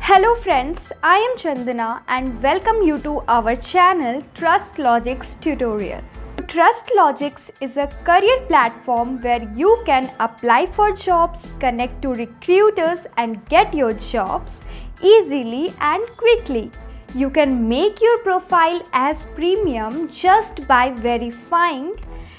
Hello friends, I am Chandana and welcome you to our channel TrustLogix Tutorial. TrustLogix is a career platform where you can apply for jobs, connect to recruiters and get your jobs easily and quickly. You can make your profile as premium just by verifying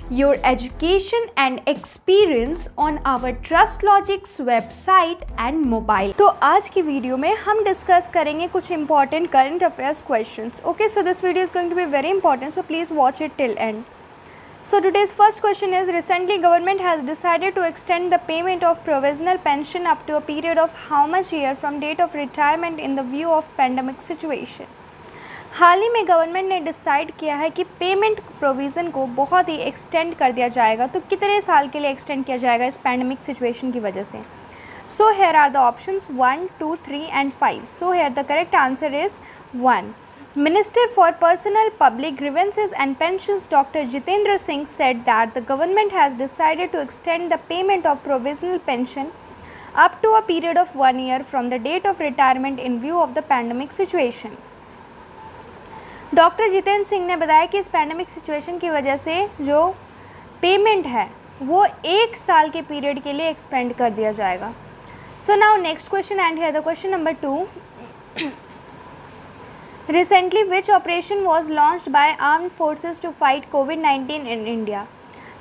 your education and experience on our TrustLogix website and mobile. तो आज की video में हम discuss करेंगे कुछ important current affairs questions. Okay, so this video is going to be very important, so please watch it till end. So today's first question is, recently government has decided to extend the payment of provisional pension up to a period of how much year from date of retirement in the view of pandemic situation. हाल ही में government ने decide किया है कि payment provision को बहुत ही extend कर दिया जाएगा. तो कितने साल के लिए एक्सटेंड किया जाएगा इस पैंडमिक सिचुएशन की वजह से? So here are the options 1, 2, 3 and 5. So here the correct answer is 1. Minister for Personal Public Grievances and Pensions Dr. Jitendra Singh said that the government has decided to extend the payment of provisional pension up to a period of 1 year from the date of retirement in view of the pandemic situation. Doctor Jitendra Singh ने बताया कि इस pandemic situation की वजह से जो payment है वो 1 साल के पीरियड के लिए एक्सपेंड कर दिया जाएगा. So now next question and here the question number 2. Recently which operation was launched by armed forces to fight कोविड-19 इन इंडिया?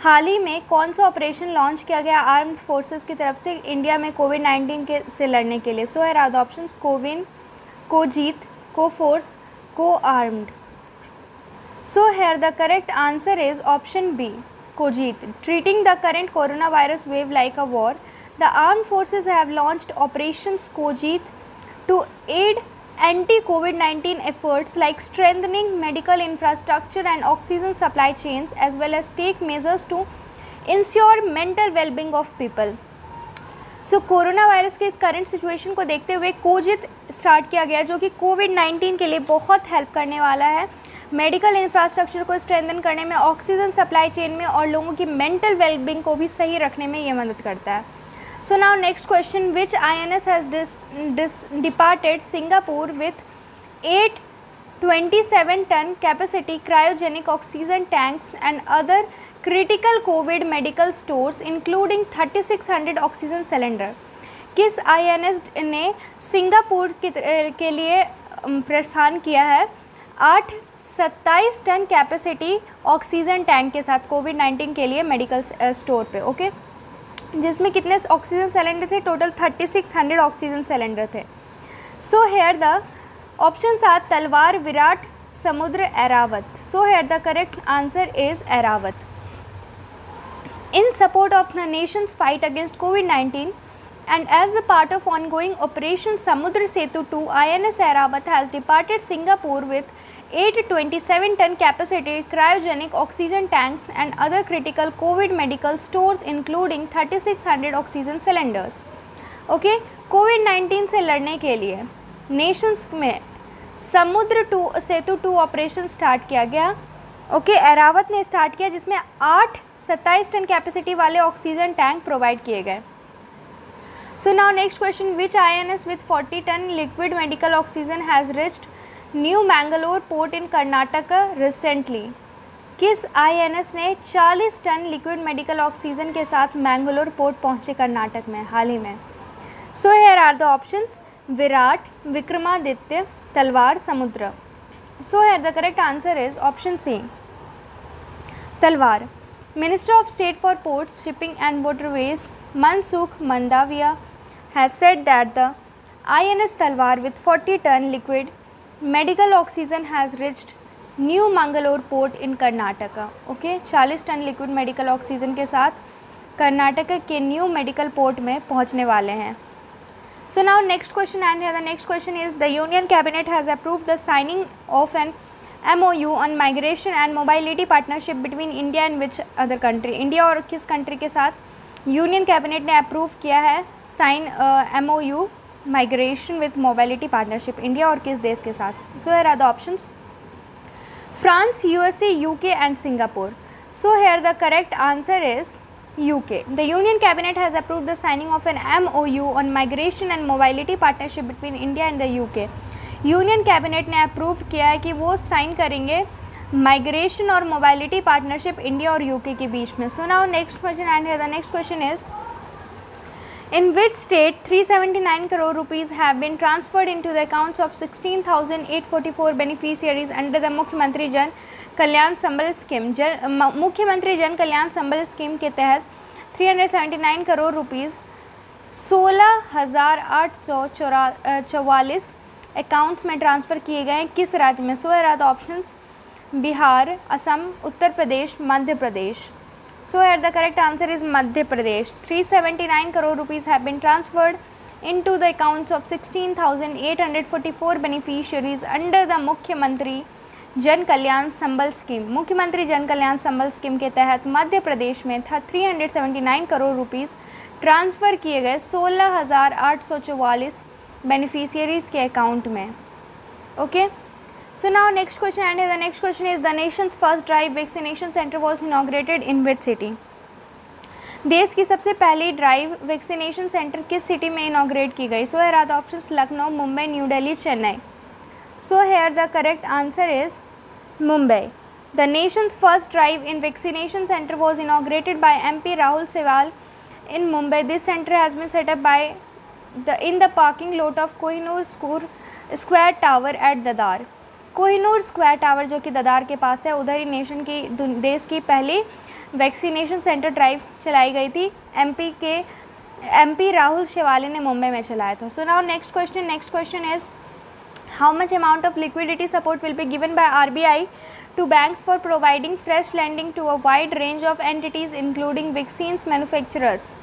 हाल ही में कौन सा ऑपरेशन लॉन्च किया गया आर्म्ड फोर्सेस की तरफ से इंडिया में कोविड-19 से लड़ने के लिए? So here are the options CoWIN, CoJeet, CoForce, co armed. So here the correct answer is option B, Kojit. Treating the current coronavirus wave like a war, the armed forces have launched operations Kojit to aid anti-COVID-19 efforts like strengthening medical infrastructure and oxygen supply chains as well as take measures to ensure mental well-being of people. So corona virus के इस current situation को देखते हुए कोजित start किया गया जो कि कोविड-19 के लिए बहुत हेल्प करने वाला है, मेडिकल इंफ्रास्ट्रक्चर को स्ट्रेंथन करने में, ऑक्सीजन सप्लाई चेन में और लोगों की मेंटल वेलबींग को भी सही रखने में ये मदद करता है. So now next question, which INS has departed Singapore with 827 ton capacity cryogenic oxygen tanks and other critical COVID medical stores including 3600 oxygen cylinder. किस INS ने सिंगापुर के लिए प्रस्थान किया है 27 टन कैपेसिटी ऑक्सीजन टैंक के साथ कोविड-19 के लिए मेडिकल स्टोर पे? ओके, जिसमें कितने ऑक्सीजन सिलेंडर थे? टोटल 3600 ऑक्सीजन सिलेंडर थे. So here the options are Talwar, Virat, Samudra, Airavat. So here the correct answer is Airavat. In support of the nation's fight against COVID-19 and as a part of ongoing Operation Samudra Setu 2, INS Airavat has departed Singapore with 827 ton capacity cryogenic oxygen tanks and other critical COVID medical stores including 3600 oxygen cylinders. Okay, COVID-19 से लड़ने के लिए Nations में समुद्र सेतु 2 operation start किया गया. Okay, Airavat ने start किया जिसमें 27 टन कैपेसिटी वाले ऑक्सीजन टैंक प्रोवाइड किए गए. So now next question, which INS with 40 ton liquid medical oxygen has reached New Mangalore port in Karnataka recently? किस INS ने 40 टन लिक्विड मेडिकल ऑक्सीजन के साथ मैंगलोर पोर्ट पहुंचे कर्नाटक में हाल ही में? So here are the options Virat, Vikramaditya, Talwar, Samudra. So here the correct answer is option C, Talwar. Minister of State for Ports, Shipping and Waterways Mansukh Mandaviya has said that the INS Talwar with 40 ton liquid medical oxygen has reached New Mangalore port in Karnataka. Okay, 40 ton liquid medical oxygen के साथ कर्नाटक के new medical port में पहुंचने वाले हैं. So now next question and here the next question is, the Union Cabinet has approved the signing of an MOU on migration and mobility partnership between India and which other country? India और किस country के साथ union cabinet ने approve किया है sign MOU migration with mobility partnership? India और किस देश के साथ? So here are the options France, USA, UK and Singapore. So here the correct answer is UK. The Union Cabinet has approved the signing of an MOU on migration and mobility partnership between India and the UK. Union cabinet ने approve किया है कि वो sign करेंगे migration और mobility partnership India और UK के बीच में. सो now next question and the next question is in which state 379 crore rupees have been transferred into the accounts of 16,844 beneficiaries under the मुख्यमंत्री जन कल्याण संबल स्कीम. मुख्यमंत्री जन कल्याण संबल स्कीम के तहत 379 करोड़ रुपीज़ 16,844 अकाउंट्स में ट्रांसफ़र किए गए हैं. किस राज्य में? सो है the options Bihar, Assam, Uttar Pradesh, Madhya Pradesh. So here the correct answer is Madhya Pradesh. 379 crore rupees have been transferred into the accounts of 16,844 beneficiaries under the मुख्यमंत्री जन कल्याण संबल स्कीम. मुख्यमंत्री जन कल्याण संबल स्कीम के तहत मध्य प्रदेश में था 379 करोड़ रुपीज़ ट्रांसफ़र किए गए 16,844 बेनिफिशियरीज़ के अकाउंट में. Okay. So now next question and the next question is the nation's first drive vaccination center was inaugurated in which city? देश की सबसे पहली ड्राइव वैक्सीनेशन सेंटर किस सिटी में इनॉग्रेट की गई? So here are the options Lucknow, Mumbai, New Delhi, Chennai. So here the correct answer is Mumbai. The nation's first drive in vaccination centre was inaugurated by MP Rahul Sewal in Mumbai. This center has been set up by in the parking lot of Kohinoor Square Tower at Dadar. Kohinoor square tower जो कि ददार के पास है, उधर ही nation की देश की पहली vaccination centre drive चलाई गई थी. एमपी राहुल शेवाले ने मुंबई में चलाया था. So now next question is how much amount of liquidity support will be given by RBI to banks for providing fresh lending to a wide range of entities including vaccines manufacturers.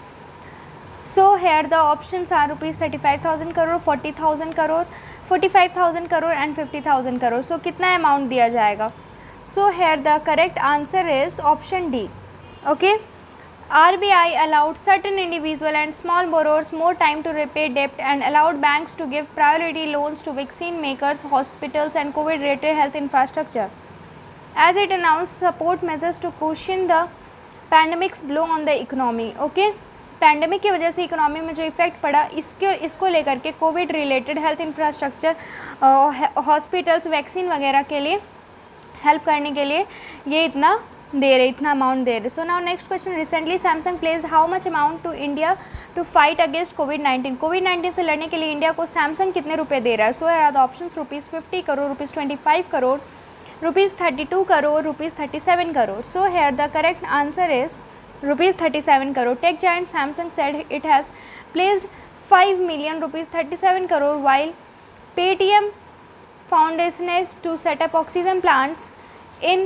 So here the options are ₹35,000 crore, 40,000 crore, 45,000 crore and 50,000 crore. So कितना amount दिया जाएगा? So here the correct answer is option D. Okay. RBI allowed certain individual and small borrowers more time to repay debt and allowed banks to give priority loans to vaccine makers, hospitals and COVID-related health infrastructure as it announced support measures to cushion the pandemic's blow on the economy. Okay. Pandemic की वजह से economy में जो effect पड़ा इसको लेकर के Covid related health infrastructure, hospitals, vaccine वगैरह के लिए हेल्प करने के लिए ये इतना अमाउंट दे रहे. So now next question. Recently Samsung placed how much amount to India to fight against कोविड-19. कोविड-19 से लड़ने के लिए इंडिया को सैमसंग कितने रुपए दे रहा है? So are the options ₹50 crore, ₹25 crore, ₹32 crore, ₹37 crore. So here the correct answer is ₹37 crore. Tech giant Samsung said it has placed 5 million ₹37 crore while Paytm Foundation is to set up oxygen plants in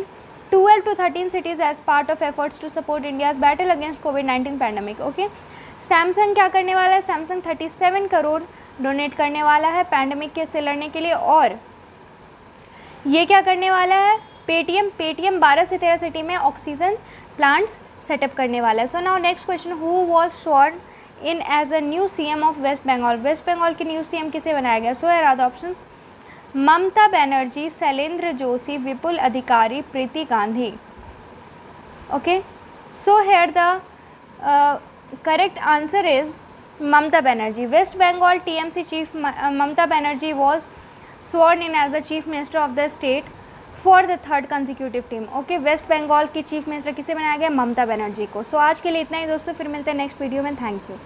12 to 13 cities as part of efforts to support India's battle against COVID-19 pandemic. Okay. Samsung क्या करने वाला है? Samsung 37 crore donate करने वाला है pandemic के से लड़ने के लिए. और ये क्या करने वाला है? पेटीएम 12 से 13 सिटी में ऑक्सीजन प्लांट्स सेटअप करने वाला है. So now next question. Who was sworn in as a new CM of West Bengal. West Bengal के न्यू CM किसे बनाया गया? So here are the options Mamata Banerjee, Shailendra Joshi, Vipul Adhikari, Preeti Gandhi. Okay. So here the correct answer is Mamata Banerjee. West Bengal TMC chief Mamata Banerjee was sworn in as the chief minister of the state for the third consecutive team. Okay. Waste Bengal की chief minister किसे बनाया गया? ममता बनर्जी को. सो आज के लिए इतना ही दोस्तों, फिर मिलते हैं नेक्स्ट वीडियो में. Thank you.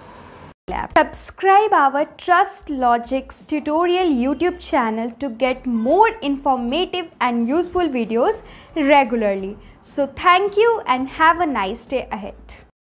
Subscribe our Trust Logics tutorial YouTube channel to get more informative and useful videos regularly. So thank you and have a nice day ahead.